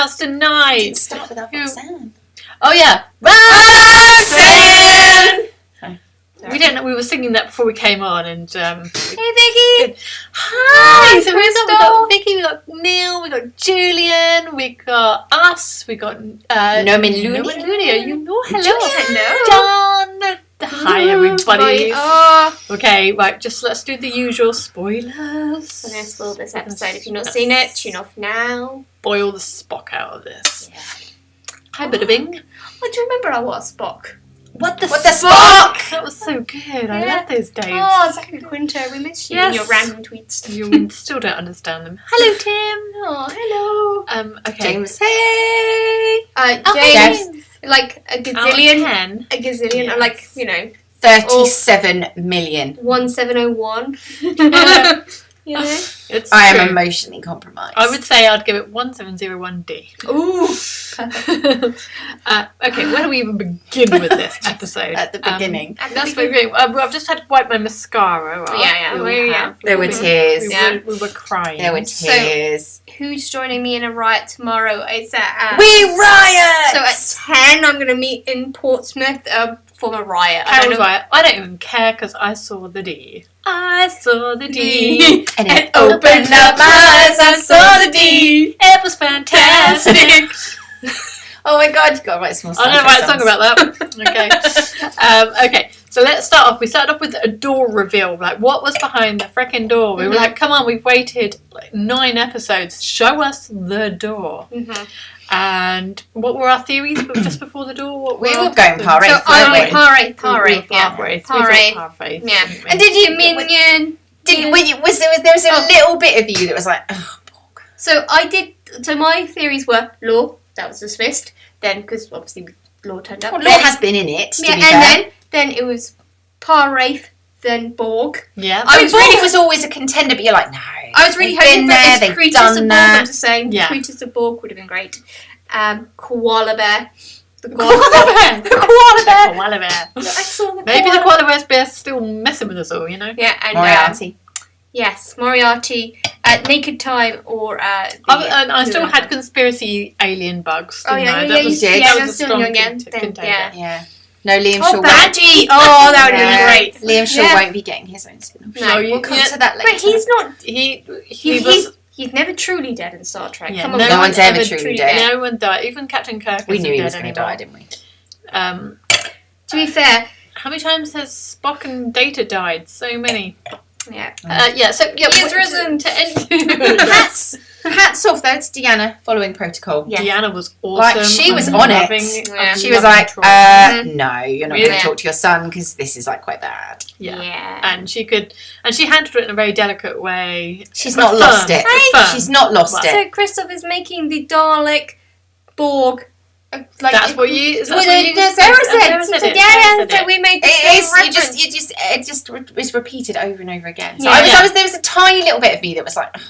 house tonight. Didn't start with our Roxanne. Oh yeah, Roxanne! We didn't know we were singing that before we came on, and Hey Vicky! hi. So we got Vicky, we got Neil, we got Julian, we got us, we got Nomin Looney. You know, hello, Hello. John. Hi everybody. Oh, Okay, right. Just let's do the usual spoilers. we're going to spoil this episode. If you've not seen it, tune off now. Boil the Spock out of this. Yeah. Hi, Bada Bing. Oh, do you remember I was Spock? What the Spock? That was so good. I Yeah. love those days. Oh, Zach and Quinto, we miss you and Yes. your random tweets. You still don't understand them. Hello, Tim. Oh, hello. Okay. James, hey! James, like a Out of gazillion. 10. A gazillion, or like, you know, 37 million. 1701. You know? It's I am true. emotionally compromised. I would say I'd give it 1701D. Ooh. Okay, where do we even begin with this episode? At the beginning. That's very great. I've just had to wipe my mascara off. Yeah, We all yeah. have. There were tears. We were crying. There were tears. Who's joining me in a riot tomorrow? It's at We riot! So at 10, I'm going to meet in Portsmouth for a riot. Carol's right. I don't even care because I saw the D. I saw the D. And it opened up my eyes, I saw the D. It was fantastic. Oh my god, you've got to write some more I'm going to write a song about that. Okay. Okay, so let's start off. We started off with a door reveal. Like, what was behind the frickin' door? We were like, come on, we've waited like 9 episodes. Show us the door. Mm-hmm. And what were our theories just before the door? We were going Pah So Wraiths, I weren't went we? Pah Wraiths, Pah Wraiths, yeah. Pah Wraiths. Pah We Wraiths. thought Pah Wraiths, Yeah. didn't we? And did you Minion? There was a little bit of you that was like, oh, Borg. So I did. So my theories were Law, that was dismissed. Then, because obviously Law turned up. Well, Law has been in it, to Yeah, be and fair. then it was Pah Wraiths, then Borg. Yeah. I was really was always a contender, but you're like, no. I was really they've hoping been for there, this they've Creatures done of Borg. that. I'm just saying, Yeah. Creatures of Borg would have been great. Koala Bear. The Koala bear. The Koala Bear. Koala bear. I saw the Maybe the koala. koala bear's still messing with us all, you know? Yeah, and Moriarty. yes, Moriarty, Naked Time, or And I still had conspiracy alien bugs. Oh Didn't yeah, I? yeah, That yeah, was, yeah, did. yeah, that that's was a still strong young again. contender. Yeah. Yeah. No, Liam Oh, Shaw Badgie! Oh, that would have Yeah. been great. Liam Shaw Yeah. won't be getting his own spin-off. No, So We'll come to that later. But he's not. He was. He's never truly dead in Star Trek. Yeah, Come on, no guys. one's ever truly dead. No one died. Even Captain Kirk We isn't knew he dead was going to anymore. die, didn't we? To be fair, How many times has Spock and Data died? So many. yeah. He's risen to end. Hats off though to Deanna following protocol. Yeah. Deanna was awesome. Like, she was I'm on it. loving- Yeah. I'm She was loving like, Troy. no, you're not Really? going to talk to your son because this is like quite bad. Yeah. And she handled it in a very delicate way. She's But not firm. lost it. Firm. She's not lost Well, it. So Christoph is making the Dalek Borg. Like That's what you. Well, Sarah said. Yeah. So we made the same reference. It just is repeated over and over again. So Yeah. there was a tiny little bit of me that was like, ugh.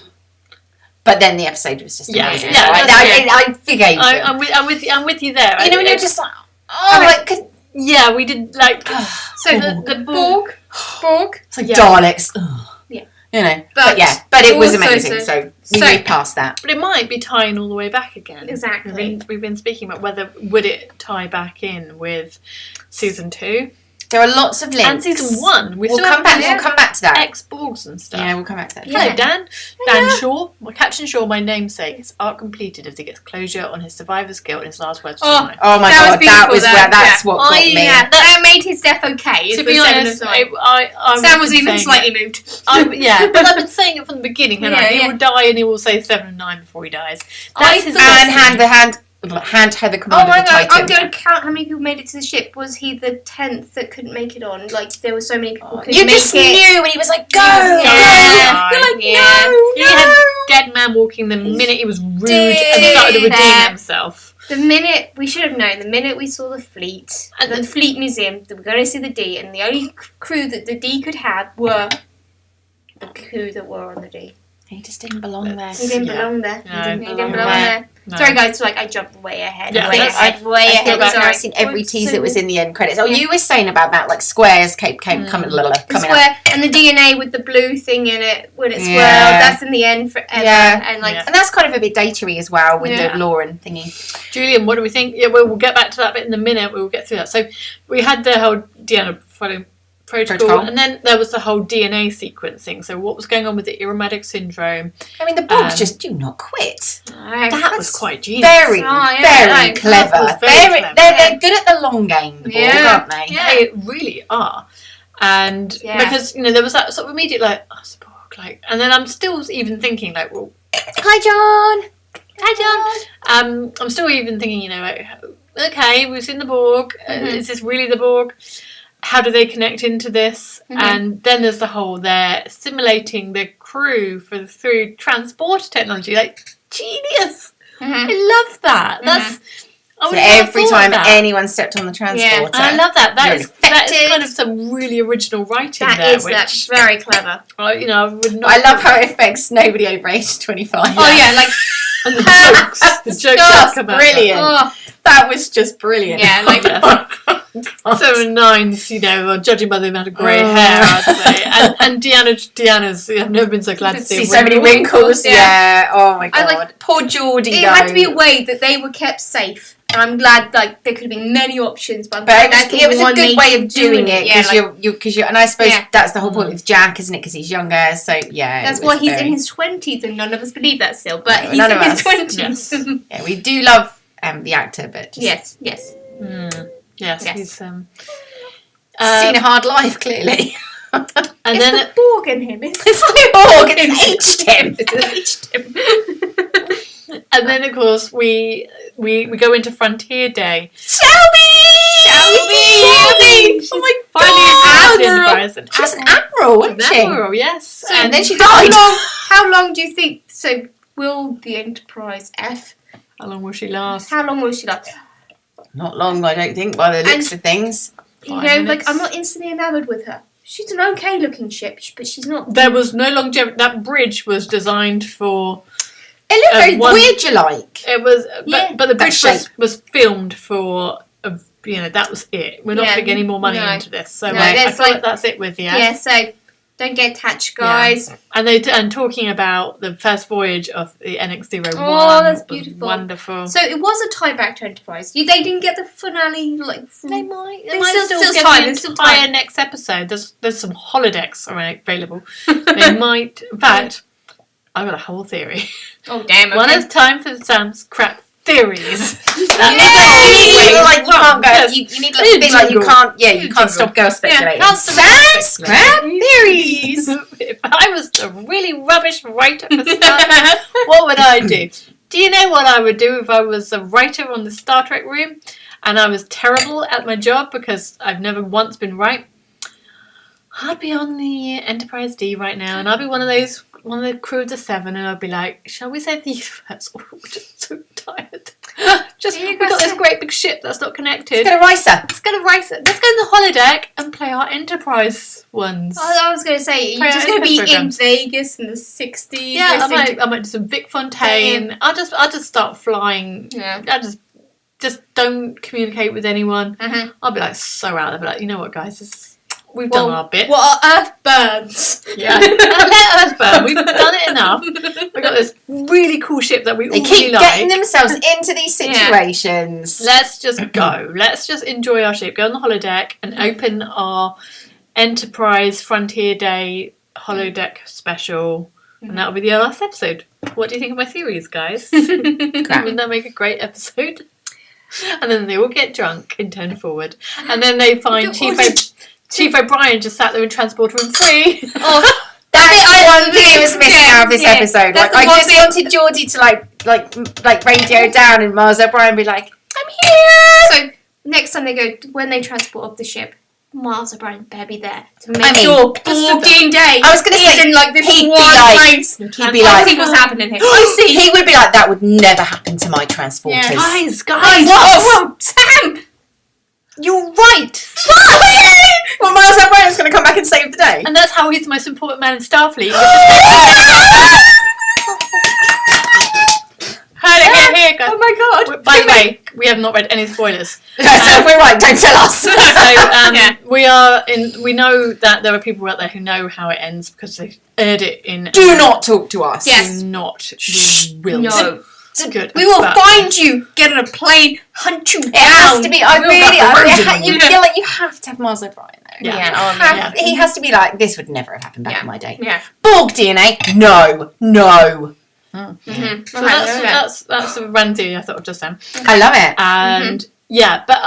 But then the episode was just amazing. Yeah, So I forgave him. I'm with you there. You know, when you're just like, oh, Okay. yeah, we did like. So the Borg. It's like Yeah. Daleks. Ugh. Yeah. You know, But but it was also amazing. So we so- moved past that. But it might be tying all the way back again. Exactly. We've been speaking about would it tie back in with season 2 There are lots of links. and season 1. We'll come back. We'll come back to that. Ex-Borgs and stuff. Yeah, we'll come back to that. Yeah. Hello, Dan. Dan Shaw. Well, Captain Shaw, my namesake. His arc completed as he gets closure on his survivor's guilt in his last words. Oh. tonight. Oh my That was god, that beautiful was there. where that's Yeah. what got me. Yeah, that made his death okay. To be honest, I Sam was been even saying slightly it. moved. But I've been saying it from the beginning. Yeah, He yeah. will die and he will say 7 and 9 before he dies. I That's his thought- destiny. Hand her the Oh command my of the god, I'm Titan. going to count how many people made it to the ship. Was he the 10th that couldn't make it on? Like, there were so many people who couldn't You make just it. knew when he was like, go, Yeah. go. You're like, Yeah. no, He had dead man walking the minute he was rude Dude. and started to redeem Fair. himself. The minute, we should have known, the minute we saw the fleet, And the fleet museum, that we're going to see the D, and the only crew that the D could have were the crew that were on the D. He just didn't belong there. He didn't Yeah. belong there. No, He didn't belong there. No. Sorry, guys. Like I jumped way ahead. Yeah, way that's- ahead. Way I feel ahead. like Sorry. I've seen every What's tease so- that was in the end credits. Oh, Yeah. you were saying about that, like squares coming The coming square and the DNA with the blue thing in it when it's Yeah. swirled. That's in the end forever. Yeah. And like Yeah. and that's kind of a bit datery as well with Yeah. the Lauren thingy. Julian, what do we think? Yeah, we'll get back to that bit in a minute. We will get through that. So we had the whole Deanna protocol, and then there was the whole DNA sequencing. So what was going on with the Iromedic syndrome? I mean, the Borg just do not quit. That was quite genius. Very, very clever. That was very clever. They're good at the long game, the Borg, Yeah. aren't they? Yeah. They really are. And because, there was that sort of immediate, like, oh, it's a Borg, like, and then I'm still even thinking, like, well, Hi, John. I'm still even thinking, like, okay, we've seen the Borg. Is this really the Borg? How do they connect into this? And then there's the whole, they're simulating the crew through transport technology. Like, genius. I love that. That's... So every time anyone stepped on the transporter. And I love that. That is infected. kind of some really original writing That's very clever. I would not. I love how it affects nobody over age 25. Oh yeah, like and the jokes that come out. brilliant. oh That was just brilliant. yeah, like 7 and 9s, judging by the amount of grey hair, I'd say. And Deanna's, I've never been so glad to See so many wrinkles. Yeah. Oh my god. like- Poor Geordie. it though. had to be a way that they were kept safe. And I'm glad there could have been many options, but But that's it was a one good they way of doing it Yeah, because and I suppose Yeah. that's the whole point with Jack, isn't it? Because he's younger, so yeah. that's it why was he's very- in his 20s, and none of us believe that still. But No, he's none in of his us. 20s. Yeah, we do love the actor, but just yes. Yes, Yes. he's. seen a hard life clearly. And It's then the Borg in him. It's It's the Borg. It's aged him. aged him. and then of course we go into Frontier Day. Shelby. Shelby! Oh my Finally, god. an Enterprise. She was an admiral, wasn't she? Admiral, yes. And then she How died. how long do you think? So will the Enterprise F? How long will she last? How long will she last? Not long, I don't think, by the looks of things. 5 Like minutes. I'm not instantly enamoured with her. She's an okay looking ship, but she's not. There was no longevity. That bridge was designed for. It looked very one- Voyager-like. It was, Yeah. but the That bridge shape. was filmed for. That was it. We're not Yeah, putting any more money no. into this, so No, I that's feel like like- that's it with you. Yeah. So don't get attached, guys. And talking about the first voyage of the NX-01. Oh, that's was beautiful. Wonderful. So it was a tie back to Enterprise. They didn't get the finale like. They might. There's might still get time, the there's still entire time. next episode. There's some holodecks available. They might. In fact, I've got a whole theory. Oh damn! Okay. One is time for Sam's crap theories. You can't go. You need to feel like you can't. Yeah, you can't stop girl speculating. can't Sam scrap theories. If I was a really rubbish writer for Star Trek, what would I do? Do you know what I would do if I was a writer on the Star Trek room and I was terrible at my job because I've never once been right? I'd be on the Enterprise D right now, and I'd be one of the crew of the 7, and I'd be like, shall we save the universe? Oh, we're just so tired. We've got this great big ship that's not connected. Let's go to Ricer. Let's go to race it. Let's go to the holodeck and play our Enterprise ones. I was going to say, you're just going to be in Vegas in the 60s. Yeah, I might do some Vic Fontaine. I'll just start flying. Yeah. I just don't communicate with anyone. Mhm. I'll be like so out there, be like, you know what, guys, we've done our bit. What are Earth birds? Yeah, let us burn. We've done it enough. We've got this really cool ship that we They all keep really getting like. themselves into these situations. Let's just go. Let's just enjoy our ship. Go on the holodeck and open our Enterprise Frontier Day holodeck special, and that'll be the last episode. What do you think of my theories, guys? Wouldn't that make a great episode? And then they all get drunk and turn forward, and then they find Chief O'Brien just sat there in transporter room 3. Oh, that's one thing that was missing out of this episode. Like, I just wanted Geordie to like radio down and Miles O'Brien be like, I'm here. So next time they go, when they transport off the ship, Miles O'Brien better be there to make I mean, sure Borg-Day Day. I was going to say, in like this he'd be one like, place. he'd be I like, see what's happening here. I see. He would be like, that would never happen to my transporters. Yeah. Guys, Oh, Sam! you're right. Well, Miles O'Brien's going to come back and save the day. And that's how he's the most important man in Starfleet. Heard it here, God. By the way, we have not read any spoilers. So if we're right, don't tell us. So we know that there are people out there who know how it ends because they aired it in. Do not talk to us. Yes. Not. We will. No. Good. We will find you, get on a plane, hunt you down. It has to be. You have to have Mars O'Brien though. Yeah. He has to be like, this would never have happened back in my day. Yeah. Borg DNA? No. Mm-hmm. So that's a random theory I thought of just then. I love it. And yeah, but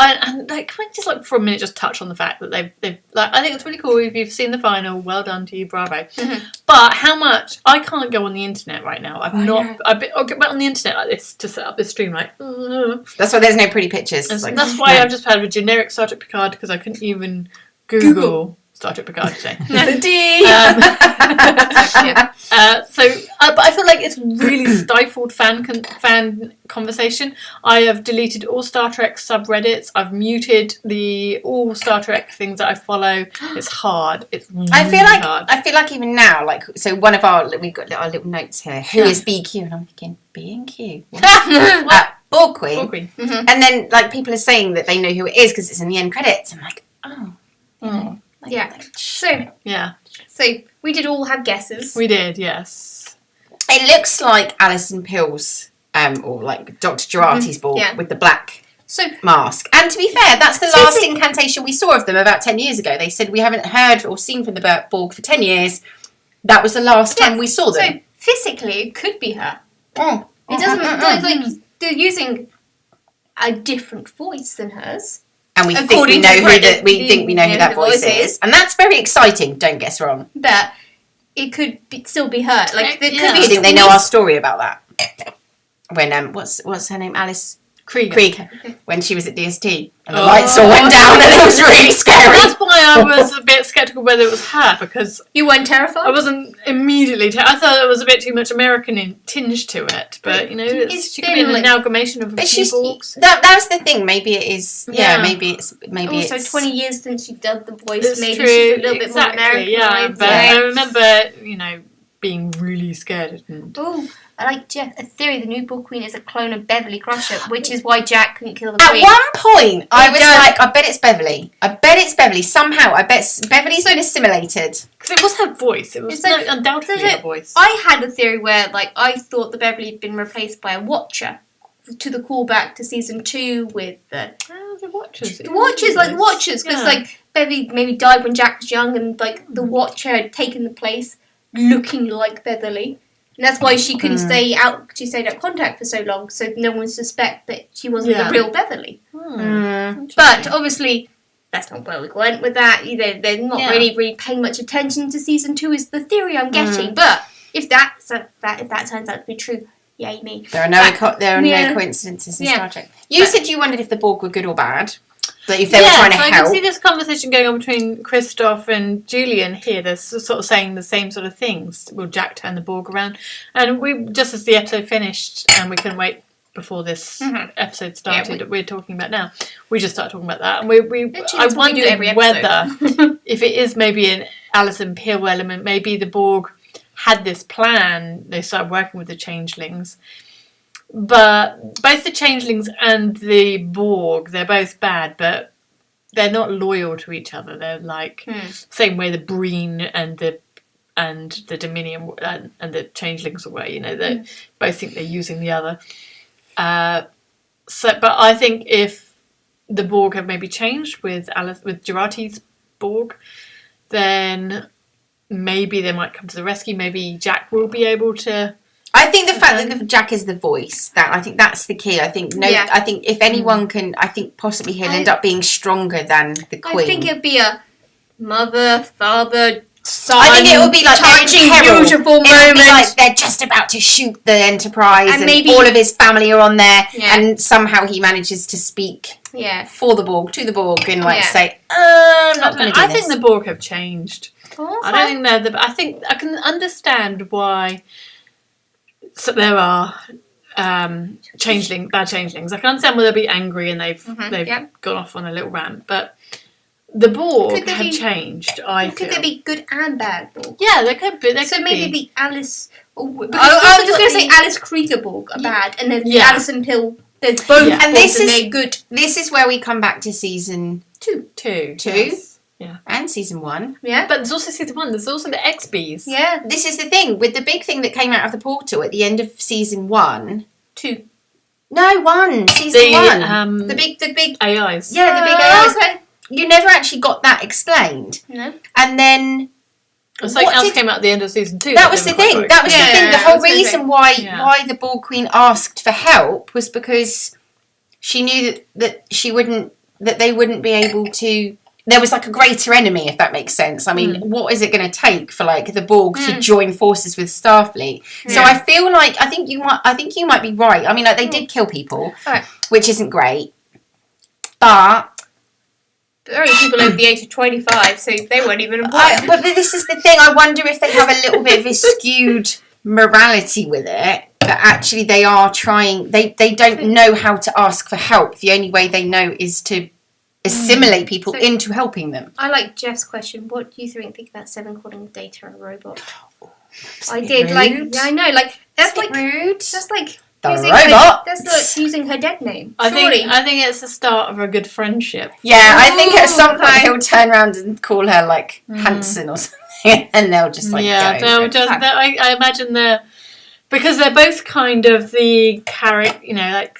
can we just for a minute just touch on the fact that they've I think it's really cool if you've seen the final. Well done to you, bravo. Mm-hmm. But how much I can't go on the internet right now. I'll get on the internet like this to set up this stream. That's why there's no pretty pictures. That's why I've just had a generic Star Trek Picard because I couldn't even Google Star Trek Picard today. The D. But I feel like it's really stifled fan conversation. I have deleted all Star Trek subreddits. I've muted all Star Trek things that I follow. It's hard. It's really hard. I feel like even now, so one of we've got our little notes here. Who is BQ? And I'm thinking B&Q. Borg Queen. Borg Queen. Mm-hmm. And then people are saying that they know who it is because it's in the end credits. I'm like, oh. Yeah. So we did all have guesses. We did, yes. It looks like Alison Pill's, or like Dr. Jurati's Borg with the black mask. And to be fair, that's the last incantation we saw of them about 10 years ago. They said we haven't heard or seen from the Borg for 10 years. That was the last time we saw them. So physically, it could be her. It doesn't they're using a different voice than hers. And we think we know who that voice is. And that's very exciting, don't get us wrong. But it could still be her. Do you think they know our story about that? When, what's her name? Alice Krieger. When she was at DST. And the lights all went down and it was really scary. That's why I was a bit sceptical whether it was her, because you weren't terrified? I wasn't immediately I thought it was a bit too much American tinge to it, but she could be an amalgamation of a few Borgs. That's the thing. Maybe it is. Yeah, maybe it's. Also, 20 years since she did the voice, it's maybe true. she's a little bit more American. Yeah, but I remember being really scared. Oh, I like Jeff. A theory: the new Borg Queen is a clone of Beverly Crusher, which is why Jack couldn't kill the Queen. At one point, I was like, "I bet it's Beverly. I bet it's Beverly." Somehow, I bet Beverly's been assimilated. Because it was her voice. It was undoubtedly her voice. I had a theory where, I thought the Beverly had been replaced by a Watcher, to the callback to season 2 with the Watchers. The Watchers, because Beverly maybe died when Jack was young, and the Watcher had taken the place, looking like Beverly. And that's why she couldn't stay out. She stayed out of contact for so long, so no one would suspect that she wasn't the real Beverly. But obviously, that's not where we went with that. They're not really paying much attention to season 2. Is the theory I'm getting. But if that turns out to be true, yay me. There are no coincidences in Star Trek. You said you wondered if the Borg were good or bad. Like if they were trying to help. I can see this conversation going on between Christoph and Julian here. They're sort of saying the same sort of things. Will Jack turn the Borg around? And we, just as the episode finished, and we couldn't wait before this episode started that we're talking about now, we just started talking about that. And I wondered whether, if it is maybe an Alison Pill element, maybe the Borg had this plan. They started working with the changelings. But both the changelings and the Borg, they're both bad, but they're not loyal to each other. They're same way the Breen and the Dominion and the changelings were. They both think they're using the other. But I think if the Borg have maybe changed with Jurati's Borg, then maybe they might come to the rescue. Maybe Jack will be able to. I think the fact that Jack is the voice, I think that's the key. I think I think if anyone can, I think possibly he'll end up being stronger than the Queen. I think it'd be a mother, father, son. I think it would be like touching, It beautiful moment. would be like they're just about to shoot the Enterprise, and maybe all of his family are on there, and somehow he manages to speak for the Borg, to the Borg, and say, "I'm not going to do this." I think the Borg have changed. Oh, I don't think they're. I think I can understand why. So there are bad changelings. I can understand why they'll be angry and they've gone off on a little rant, but the Borg have changed. Could they be good and bad Borg? Yeah, they could be. So maybe the Alice. I was just going to say Alice Krieger Borg are bad, and then the Alison Pill There's both, and they're good. This is where we come back to season 2. Yes. Yeah. And season 1. Yeah. But there's also season 1. There's also the XBs. Yeah. This is the thing with the big thing that came out of the portal at the end of season 1. 2. No, 1. Season 1. The big AIs. Yeah, the big AIs. Okay. You never actually got that explained. No. And then something else came out at the end of season 2. That was the thing. That was the thing. The whole reason why the Borg Queen asked for help was because she knew that they wouldn't be able to. There was like a greater enemy, if that makes sense. I mean, what is it going to take for like the Borg to join forces with Starfleet? Yeah. So I feel like I think you might be right. I mean, like they did kill people, which isn't great, but. There are people over the age of 25, so they weren't even important. But this is the thing. I wonder if they have a little bit of a skewed morality with it. That actually they are trying. They don't know how to ask for help. The only way they know is to assimilate people into helping them. I like Jeff's question. What do you think about Seven calling Data a robot? I did. Rude. Like, yeah, I know. Like that's like rude. That's like the robot. That's like using her dead name. I think it's the start of a good friendship. Yeah, I think at some point he'll turn around and call her like Hanson or something, and they'll just like I imagine because they're both kind of the character. You know, like.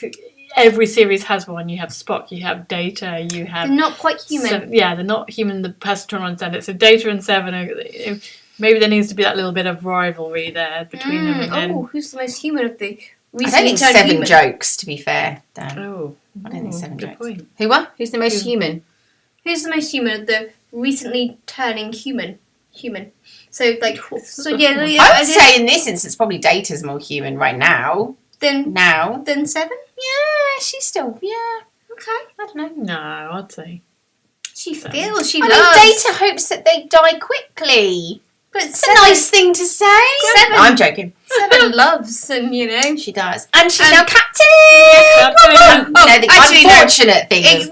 Every series has one. You have Spock, you have Data, you have... They're not quite human. They're not human, the person trying to understand it. So Data and Seven, maybe there needs to be that little bit of rivalry there between them. And who's the most human of the recently I don't think Seven human? Jokes, to be fair, Dan. I don't think Seven Jokes. Point. Who what? Who's the most human? Who's the most human of the recently turning human? So, like... I would say in this instance, probably Data's more human right now. Than Seven? Yeah, she's still, Okay. I don't know. No, I'd say. She feels, she loves. I mean, Data hopes that they die quickly. But it's a nice thing to say. Seven, no, I'm joking. Seven loves, and you know. She does. And she's now captain! The unfortunate thing is...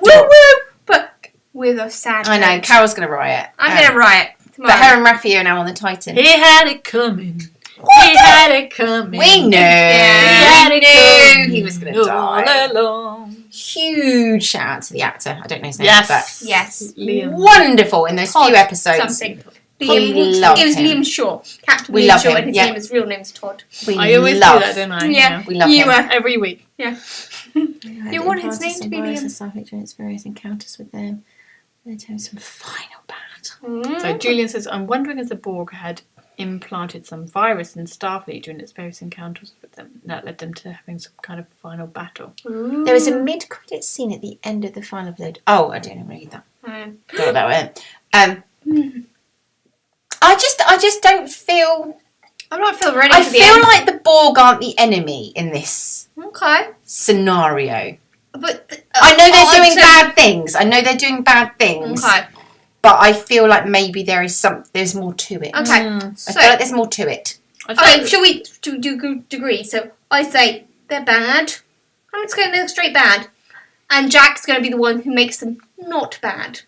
But with a sad I know, Carol's going to riot. I'm going to riot tomorrow. But her and Raffi are now on the Titan. He had it coming. He had it coming. We knew. He was going to die. All along. Huge shout out to the actor. I don't know his name. Yes. Liam. Wonderful in those few episodes. It was Liam Shaw. Captain we Liam love Shaw, him. and his real name is Todd. I always do that, don't I? Yeah. We love him. Every week. Yeah. You want his name to be Liam? Starfleet during its various encounters with them. They tell some final battle. So Julian says, I'm wondering if the Borg had implanted some virus in Starfleet during its various encounters with them that led them to having some kind of final battle. Ooh. There was a mid-credit scene at the end of the final episode. Oh, I didn't read that. Got that way. I just don't feel. I'm not feel ready. I feel like the Borg aren't the enemy in this scenario. But I know they're doing bad things. Okay. But I feel like maybe there's more to it. Okay. I feel like there's more to it. Okay, shall we do degree? So I say they're bad. I'm just going to go straight bad. And Jack's going to be the one who makes them not bad.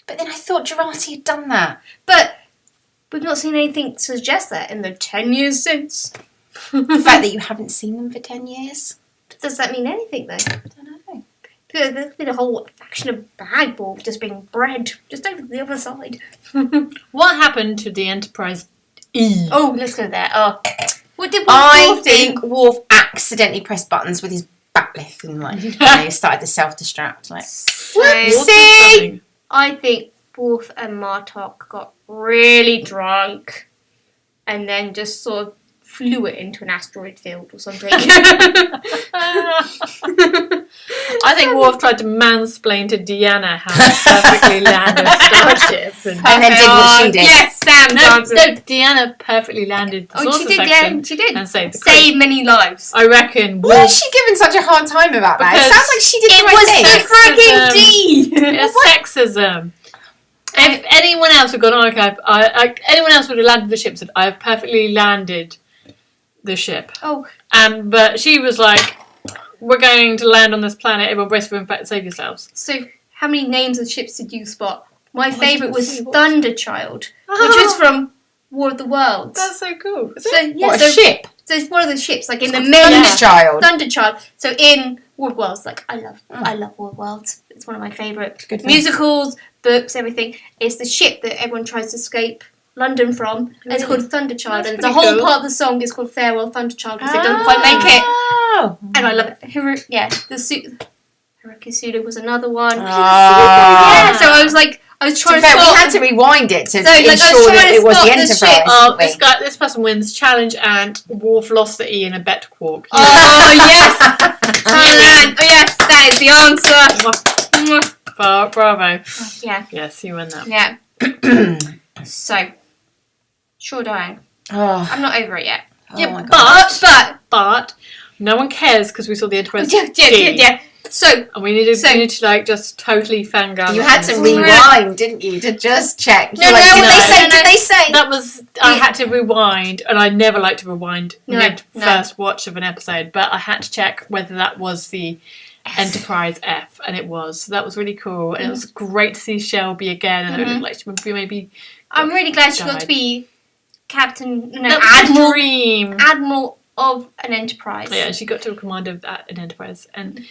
But then I thought Jurati had done that. But we've not seen anything to suggest that in the 10 years since. The fact that you haven't seen them for 10 years? Does that mean anything, though? I don't know. There's been a whole faction of bad Borg just being bred just over the other side. What happened to the Enterprise E? Oh, let's go there. What did I think Worf accidentally pressed buttons with his backlift and started the self-destruct. Whoopsie! I think Worf and Martok got really drunk and then just sort of flew it into an asteroid field or something. I think Worf tried to mansplain to Deanna how to perfectly land a starship. And then did what she did. Yes, Sam Johnson. No, Deanna perfectly landed the saucer section. She did. And saved the crew. Saved many lives. I reckon. Why is she giving such a hard time about that? It sounds like she did the right thing. The freaking D. It's sexism. If anyone else had gone, anyone else would have landed the ship and said, I have perfectly landed the ship. Oh. But she was like, we're going to land on this planet, everyone brace for impact, save yourselves. So, how many names of ships did you spot? My favourite was Thunderchild, which was from War of the Worlds. That's so cool. What, a ship? So it's one of the ships, like in the main Thunderchild. So in War Worlds, like I love War Worlds. It's one of my favourite musicals, books, everything. It's the ship that everyone tries to escape London from, and it's called Thunderchild. And the whole part of the song is called Farewell Thunderchild because it doesn't quite make it. And I love it. Hiroki Suda was another one. Yeah, so I was trying to we had to rewind it to ensure that it was the Enterprise. This person wins challenge, and Worf lost the E in a bet quark. Oh yes, that is the answer. Bravo. Yeah. Yes, you win that. Yeah. So, sure dying. I'm not over it yet. But no one cares because we saw the Enterprise. Yeah. So, and we need to like just totally fangirl. You had to rewind, didn't you, to just check? Did they say? That was I had to rewind, and I never like to rewind mid first watch of an episode, but I had to check whether that was the Enterprise F, and it was. So that was really cool, and it was great to see Shelby again, and it looked like she would be maybe. I'm really glad she got to be Admiral of an Enterprise. Yeah, she got to a command of an Enterprise, and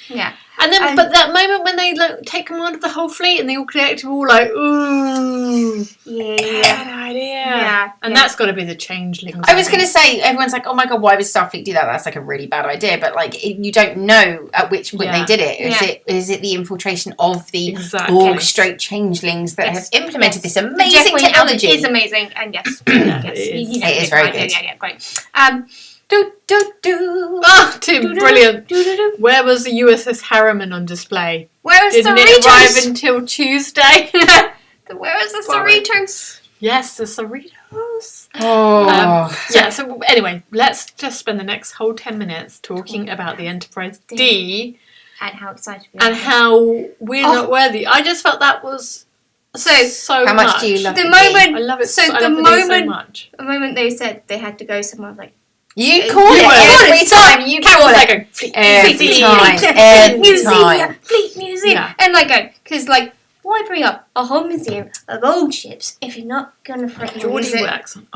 and then but that moment when they take command of the whole fleet and they all collectively all like, ooh, bad idea, and that's got to be the changelings. I was going to say, everyone's like, oh my god, why would Starfleet do that? That's like a really bad idea, but like you don't know at which point they did it. Is it the infiltration of the Borg straight changelings that have implemented this amazing technology? It is amazing, and yes, it is very good. Yeah, great. Brilliant. Where was the USS Harriman on display? Where was Didn't it arrive until Tuesday? Where was the Cerritos? Yes, the Cerritos. So anyway, let's just spend the next whole 10 minutes talking about the Enterprise D. And how excited we are. And how we're not worthy. I just felt that was so how much do you love the moment? I love it. So I the love so moment, much. The moment they said they had to go somewhere, I was like, you call it every time. You call it every time. Fleet museum, and because why bring up a whole museum of old ships if you're not gonna freaking use it?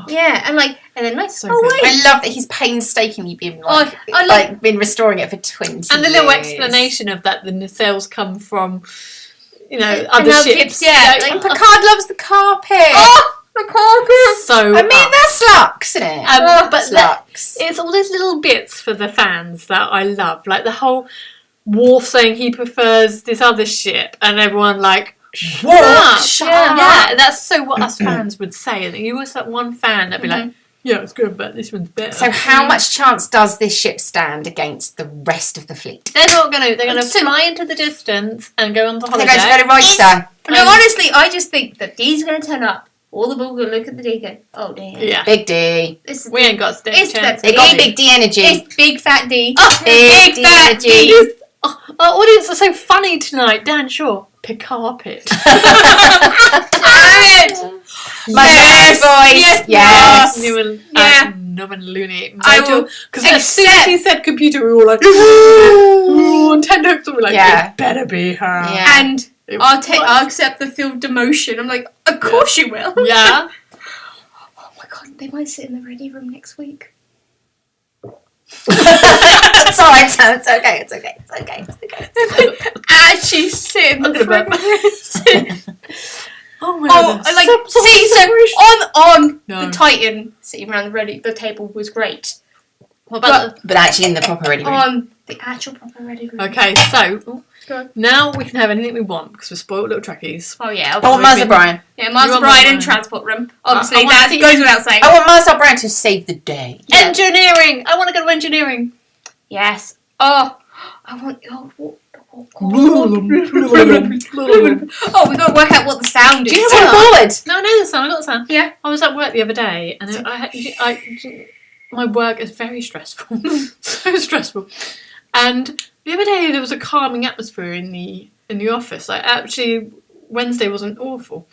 Yeah, and then wait. I love that he's painstakingly been been restoring it for 20 years. And the little explanation of that the nacelles come from, other ships. And Picard loves the carpet. The carpet. So that's Lux, isn't it? But Lux. It's all these little bits for the fans that I love, like the whole Worf saying he prefers this other ship, and everyone shut up. Yeah, that's so what us fans would say. And you was that one fan that'd be like, yeah, it's good, but this one's better. So how much chance does this ship stand against the rest of the fleet? They're not going to. They're going to fly into the distance and go on the holiday. They're going to go to Royster. No, honestly, I just think that Dee's going to turn up. All the Borg will look at the D and go, oh, damn. Yeah. Big D. We ain't got a chance. They got big D energy. It's big fat D. Oh, big fat D. Our audience are so funny tonight. Dan Shaw. Picard Pit. Damn it! My voice. Yes. Nubbin loony. Because as soon as he said computer, we were all like, ooh, and 10 hooks, we were like, it better be her. Yeah. And I'll accept the field demotion. I'm like, of course you will. Yeah. Oh my god, they might sit in the ready room next week. It's alright, Sam. It's okay. Actually sit in the front room. Oh my god. The Titan sitting around the table was great. What about but actually in the proper ready room. On the actual proper ready room. Okay, so now we can have anything we want because we're spoiled little Trekkies. Oh yeah. I want Mars O'Brien. Yeah, Mars O'Brien in transport room. Obviously, that goes without saying. I want Mars O'Brien to save the day. Yeah. Engineering! I want to go to engineering. Yes. Oh, I want... we got to work out what the sound is. Do you have forward? No, I know the sound. I got the sound. Yeah. I was at work the other day and my work is very stressful. So stressful. And the other day there was a calming atmosphere in the office. Actually, Wednesday wasn't awful.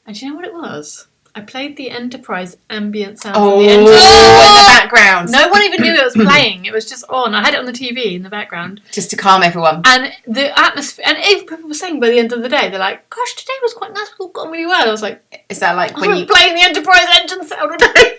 And do you know what it was? I played the Enterprise ambient sound in the in the background. No one even knew it was playing. It was just on. I had it on the TV in the background. Just to calm everyone. And the atmosphere, and even people were saying by the end of the day, they're like, gosh, today was quite nice. We've gone really well. I was like, is that like when you playing the Enterprise engine sound all day?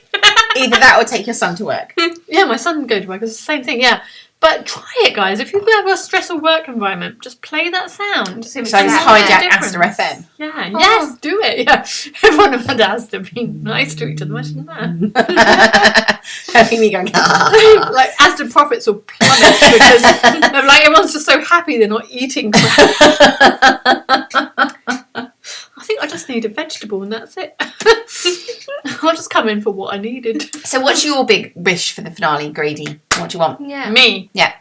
Either that or take your son to work. Yeah, my son goes to work. It's the same thing. Yeah. But try it, guys. If you have a stressful work environment, just play that sound. So just hijack Asta FM. Yeah, yes, do it. Yeah, everyone had Asta being nice to each other. Imagine that. Having me going, like Asta profits will plummet because like everyone's just so happy they're not eating crap. I think I just need a vegetable and that's it. I'll just come in for what I needed. So what's your big wish for the finale, Grady? What do you want? Yeah. Me? Yeah.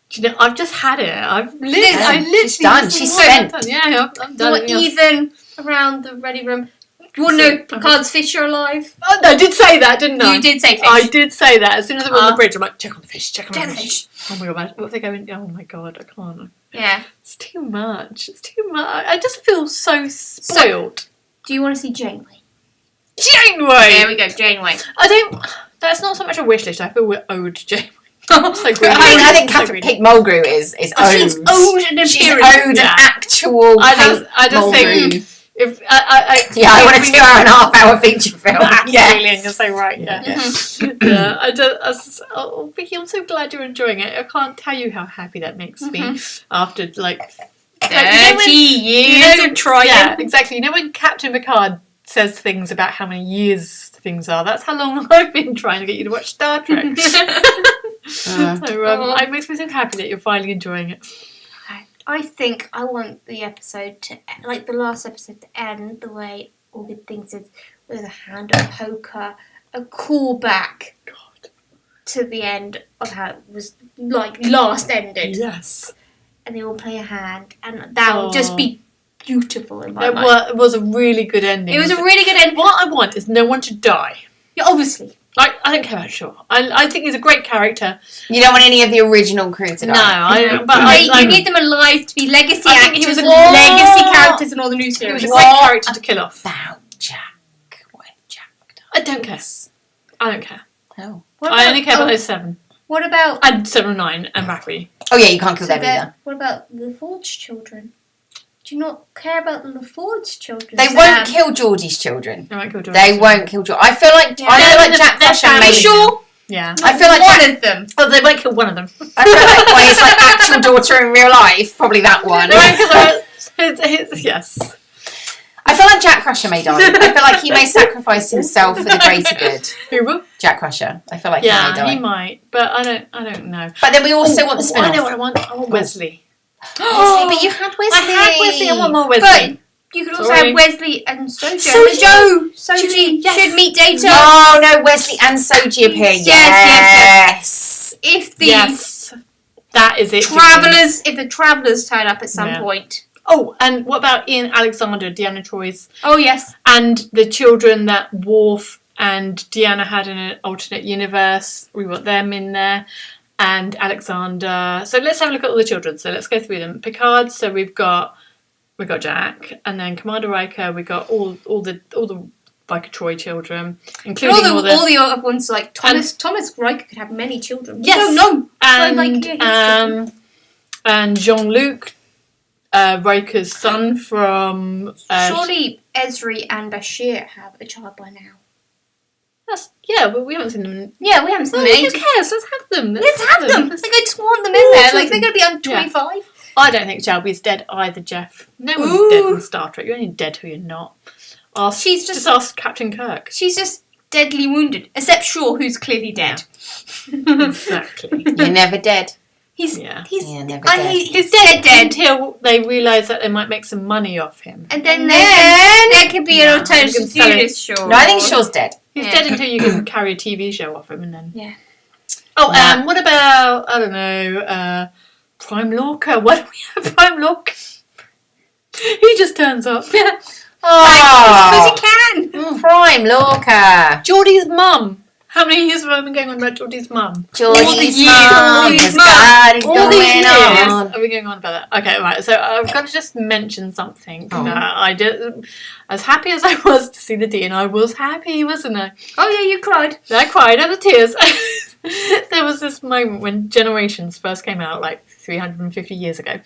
Do you know, I've just had it. I literally She's done. She's spent. Yeah, I'm done. Even around the ready room. Do you want to know Picard's fish are alive? Oh, no, I did say that, didn't I? You did say fish. I did say that. As soon as I were on the bridge, I'm like, check on the fish, check on the fish. Oh my god, what if they go in? Oh my god, I can't. Yeah. It's too much. It's too much. I just feel so spoiled. Do you want to see Janeway? Janeway! There we go, Janeway. That's not so much a wish list. I feel we're owed Janeway. I think Catherine Kate Mulgrew is owed. She's owed an appearance. She's owed an actual I just think if I want a 2.5-hour feature film. Absolutely, and you're so right. Yeah. Vicky, I'm so glad you're enjoying it. I can't tell you how happy that makes me after 30 years of trying. Yeah, exactly. You know when Captain Picard says things about how many years things are? That's how long I've been trying to get you to watch Star Trek. It makes me so happy that you're finally enjoying it. I think I want the episode to, like the last episode, to end the way All Good Things did, with a hand, a poker, a callback to the end of how it was like last ended. Yes. And they all play a hand, and that will just be beautiful in my mind. Well, it was a really good ending. It was a really good ending. What I want is no one to die. Yeah, obviously. Like, I don't care about Shaw. I think he's a great character. You don't want any of the original crew to die? No, I don't. But you need them alive to be legacy I think actors, he was a legacy characters in all the new series. He was a great character to kill off. About Jack. What if Jack died? I don't care. I don't care. Oh. I only care about those 7. What about... And 7 or 9 and Raffi. Oh yeah, you can't kill them either. What about the Forge children? Do you not care about the LaForge children? They won't kill Geordie's children. They won't kill Geordie's children. They won't kill Geordie. I feel like Jack Crusher made... Sure? Yeah. I feel like one of them. Oh, they might kill one of them. I feel like when it's like actual daughter in real life, probably that one. Yes. I feel like Jack Crusher may die. I feel like he may sacrifice himself for the greater good. Who will? Jack Crusher. I feel like he may die. He might, but I don't know. But then we also want the spin-off. I know what I want. I want Wesley. Wesley, but you had Wesley. I had Wesley. I want more Wesley. But you could also have Wesley and Soji. Soji should meet Data. Oh no, Wesley and Soji appear. Yes. If that is it. If the Travellers turn up at some point. Oh, and what about Ian Alexander, Deanna Troy's? Oh yes. And the children that Worf and Deanna had in an alternate universe. We want them in there. And Alexander. So let's have a look at all the children. So let's go through them. Picard. So we've got Jack, and then Commander Riker. We got all the Riker Troy children, including all the other ones like Thomas. Thomas Riker could have many children. Yes. No. And Jean-Luc, Riker's son from. Surely Ezri and Bashir have a child by now. But we haven't seen them. Yeah, we haven't seen them. Who cares? Let's have them. Let's have them. Like, I just want them in there. Like, they're going to be under 25. Yeah. I don't think Shelby's dead either, Jeff. No one's dead in Star Trek. You're only dead who you're not. Just ask Captain Kirk. She's just deadly wounded. Except Shaw, who's clearly dead. Exactly. You're never dead. He's never dead. He's dead until they realise that they might make some money off him. And then there could be an alternative series, Shaw. No, I think Shaw's dead. He's dead until you can carry a TV show off him, and then... Yeah. Oh, what about, I don't know, Prime Lorca? Why don't we have Prime Lorca? He just turns up. Yeah. Oh, because he can. Prime Lorca. Geordie's mum. How many years have I been going on about Geordie's mum? Geordie's mum has got it going on. Are we going on about that? Okay, right. So I've got to just mention something. I did. As happy as I was to see the Dean, I was happy, wasn't I? Oh yeah, you cried. I cried out of tears. There was this moment when Generations first came out, like 350 years ago.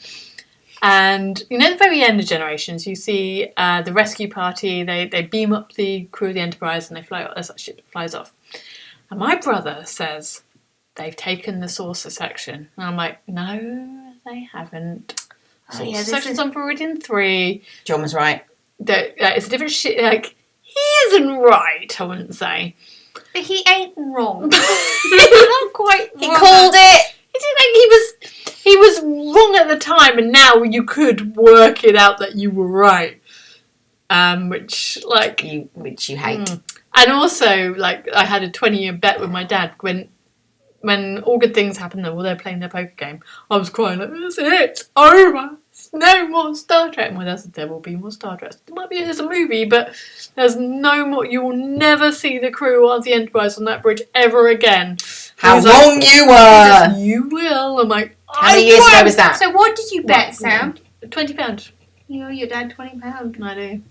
And you know, at the very end of Generations, you see the rescue party. They beam up the crew of the Enterprise and they fly. As that ship flies off. And my brother says they've taken the saucer section. And I'm like, no, they haven't. Saucer section's on Viridian 3. John was right. It's a different shit. Like, he isn't right, I wouldn't say. But he ain't wrong. He's not quite wrong. He called it. He was wrong at the time, and now you could work it out that you were right. Which you hate. And also, like, I had a 20-year bet with my dad when all good things happened, while they're playing their poker game. I was crying like, "That's it, it's over. No more Star Trek." And my dad said, "There will be more Star Trek. There might be as a movie, but there's no more. You will never see the crew of the Enterprise on that bridge ever again." How wrong you were! You will. I'm like, how many years ago was that? So what did you bet, Sam? £20. You owe your dad £20. I do.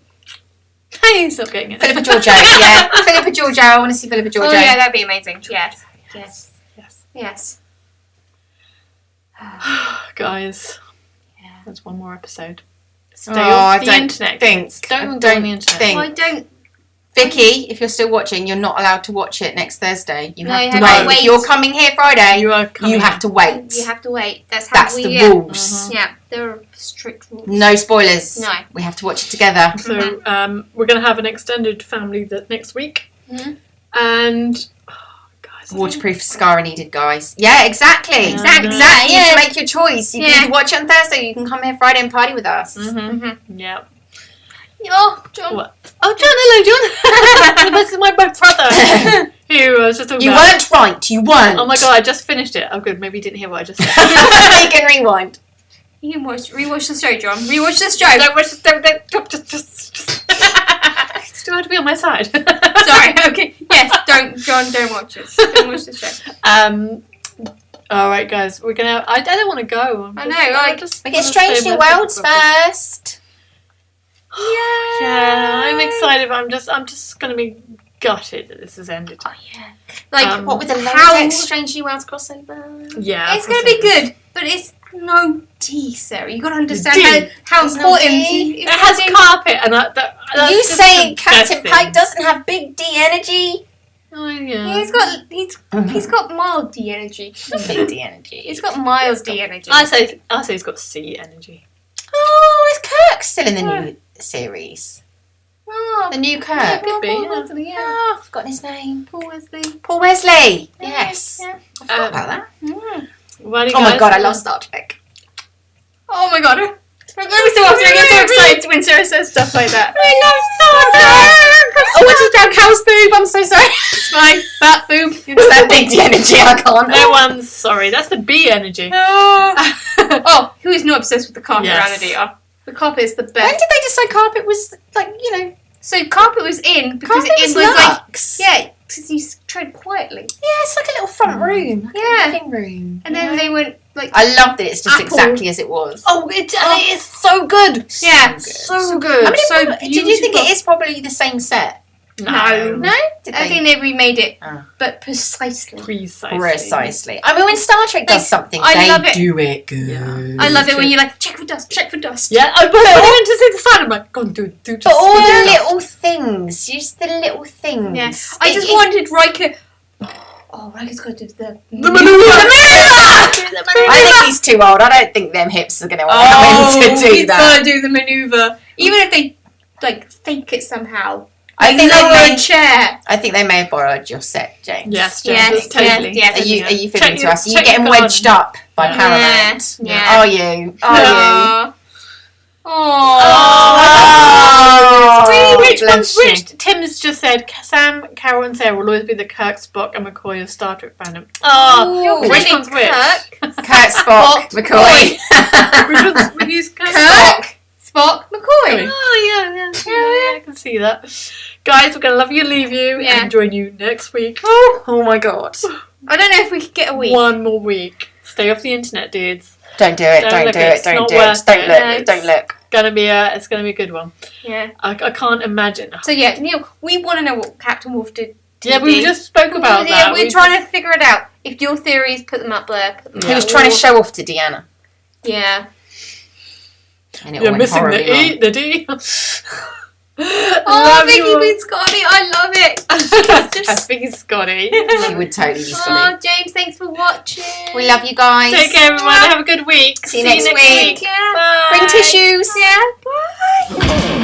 Hey, stop getting it. Philippa Georgiou, yeah. Philippa Georgiou. I want to see Philippa Georgiou. Oh yeah, that'd be amazing. Yes. Guys, there's one more episode. Stay off the the internet. Don't go on the internet. I don't. Vicky, if you're still watching, you're not allowed to watch it next Thursday. You have to wait. wait. If you're coming here Friday, you have to wait. You have to wait. That's the rules. Yeah, there are strict rules. No spoilers. No. We have to watch it together. So we're going to have an extended family next week. Mm-hmm. And... Waterproof scar needed, guys. Yeah, exactly. Exactly. You need to make your choice. You can watch it on Thursday. You can come here Friday and party with us. Yeah. Oh, John. What? Oh, John, hello, John. This is my brother. Who I was just talking about. You weren't right. You weren't. Oh my god, I just finished it. Oh good, maybe you didn't hear what I just said. You can rewind. You can rewatch the show, John. Rewatch the show. Don't watch just. Still have to be on my side. Sorry. Okay. Yes. Don't watch it. Don't watch the show. All right, guys. We're gonna. I don't want to go. I know. We get Strange New Worlds first. Yeah, I'm excited. But I'm just gonna be gutted that this has ended. Oh yeah. Like what with the Lower Strange New Worlds crossover? Yeah, it's gonna be good, but it's no tea, Sarah. You got to understand how important it has carpet, and are you saying Captain Pike doesn't have big D energy? Oh yeah. He's got mild D energy. Big D energy. He's got mild D energy. I say he's got C energy. Oh, is Kirk still in the new series? Oh, the new Kirk. Yeah, could be. Yeah. Oh, I've forgotten his name. Paul Wesley. Paul Wesley. Yes. Yeah. I forgot about that. Mm. Well, oh my god, I love Star Trek. Oh my god. I get so excited when Sarah says stuff like that. I love Star Trek. Oh, what is that? Cow's boob. I'm so sorry. It's fine. Fat boob. It's that big D energy. I can't. No one's sorry. That's the B energy. Oh, who is not obsessed with the carpet around Adita? The carpet is the best. When did they decide carpet was So carpet was in because it was Lux. Because you tread quietly. Yeah, it's like a little front room. Like a living room. And then they went I loved it. It's just exactly as it was. Oh, it is so good. Yeah, so good. Did you think it is probably the same set? No. I think they remade it, but precisely. I mean, when Star Trek does something, they do it good. Yeah. I love it when you're like, check for dust. Yeah, I went to see the sign. I'm like, go on, do just. But all the little things, just the little things. Yeah. I just wanted Riker. Oh, Riker's got to do the maneuver. I think he's too old. I don't think them hips are going to allow him to do he's that. Got to do the maneuver, even if they fake it somehow. I think lower a chair. I think they may have borrowed your set, James. Yes, totally. Yes. Are you fibbing to us? Are you getting wedged up by Paramount? Yeah. Are you? Which one's which? Tim's just said Sam, Carol, and Sarah will always be the Kirk, Spock, and McCoy of Star Trek fandom. Which one's which? Kirk, Spock, McCoy. Which one's Kirk, Spock, McCoy. Oh yeah, I can see that. Guys, we're gonna love you, leave you, and join you next week. Oh my god! I don't know if we could get a week. One more week. Stay off the internet, dudes. Don't do it. Don't do it. Don't do it. Don't look. Don't look. It's gonna be a good one. Yeah. I can't imagine. So yeah, Neil, we want to know what Captain Wolf did. Yeah, we just spoke about that. Yeah, we're trying to figure it out. If your theories, put them up there. He was trying to show off to Deanna. Yeah. And it You're missing the D. Oh, Vicky being Scotty, I love it. Just being Scotty. She would totally be Scotty. Oh, James, thanks for watching. We love you guys. Take care, everyone. Have a good week. See you next week. Yeah. Bye. Bring tissues. Yeah. Bye.